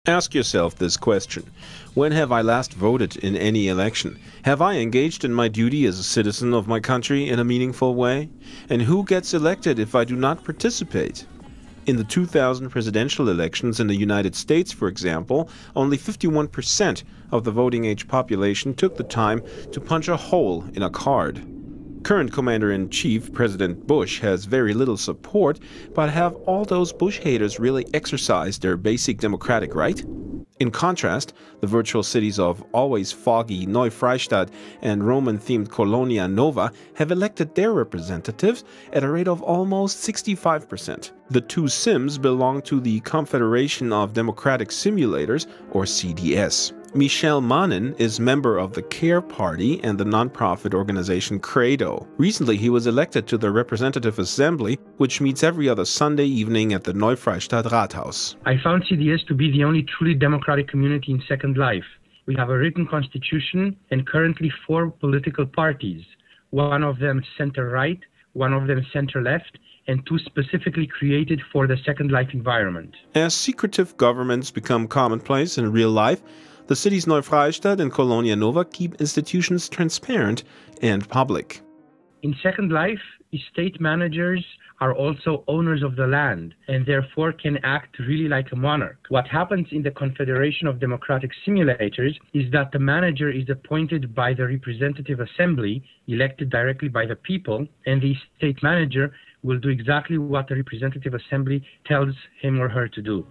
Ask yourself this question. When have I last voted in any election? Have I engaged in my duty as a citizen of my country in a meaningful way? And who gets elected if I do not participate? In the 2000 presidential elections in the United States, for example, only 51% of the voting age population took the time to punch a hole in a card. Current Commander-in-Chief President Bush has very little support, but have all those Bush haters really exercised their basic democratic right? In contrast, the virtual cities of always foggy Neufreistadt and Roman-themed Colonia Nova have elected their representatives at a rate of almost 65%. The two sims belong to the Confederation of Democratic Simulators, or CDS. Michel Manin is member of the CARE Party and the non-profit organization Credo. Recently, he was elected to the Representative Assembly, which meets every other Sunday evening at the Neufreistadt Rathaus. I found CDS to be the only truly democratic community in Second Life. We have a written constitution and currently 4 political parties, one of them center-right, one of them center-left, and 2 specifically created for the Second Life environment. As secretive governments become commonplace in real life, the cities Neufreistadt and Colonia Nova keep institutions transparent and public. In Second Life, estate managers are also owners of the land and therefore can act really like a monarch. What happens in the Confederation of Democratic Simulators is that the manager is appointed by the Representative Assembly, elected directly by the people, and the estate manager will do exactly what the Representative Assembly tells him or her to do.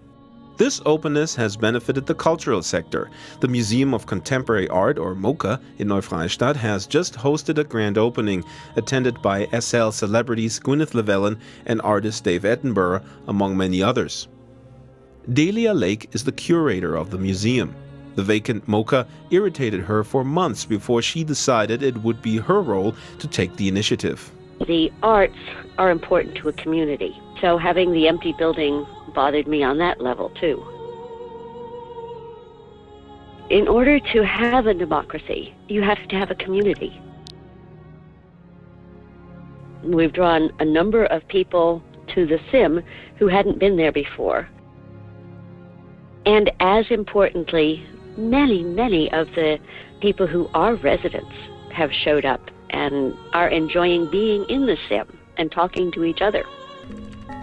This openness has benefited the cultural sector. The Museum of Contemporary Art, or MoCA, in Neufreistadt has just hosted a grand opening, attended by SL celebrities Gwyneth Llewellyn and artist Dave Attenborough, among many others. Delia Lake is the curator of the museum. The vacant MoCA irritated her for months before she decided it would be her role to take the initiative. The arts are important to a community, so having the empty building bothered me on that level too. In order to have a democracy, you have to have a community. We've drawn a number of people to the sim who hadn't been there before. And as importantly, many of the people who are residents have showed up and are enjoying being in the sim and talking to each other.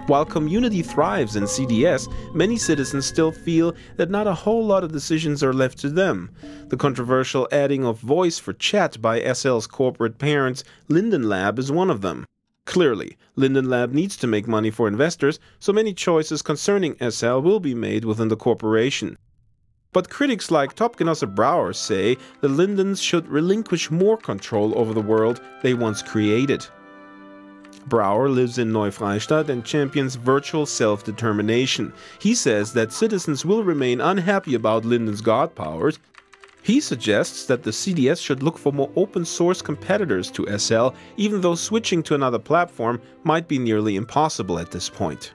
While community thrives in CDS, many citizens still feel that not a whole lot of decisions are left to them. The controversial adding of voice for chat by SL's corporate parents, Linden Lab, is one of them. Clearly, Linden Lab needs to make money for investors, so many choices concerning SL will be made within the corporation. But critics like Topgenosse Brouwer say the Lindens should relinquish more control over the world they once created. Brouwer lives in Neufreistadt and champions virtual self-determination. He says that citizens will remain unhappy about Linden's god powers. He suggests that the CDS should look for more open-source competitors to SL, even though switching to another platform might be nearly impossible at this point.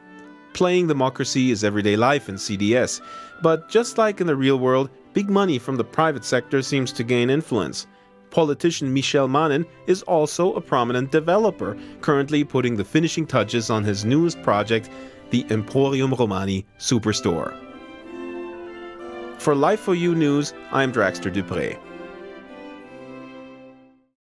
Playing democracy is everyday life in CDS, but just like in the real world, big money from the private sector seems to gain influence. Politician Michel Manin is also a prominent developer, currently putting the finishing touches on his newest project, the Emporium Romani Superstore. For Life4U News, I'm Draxtor Despres.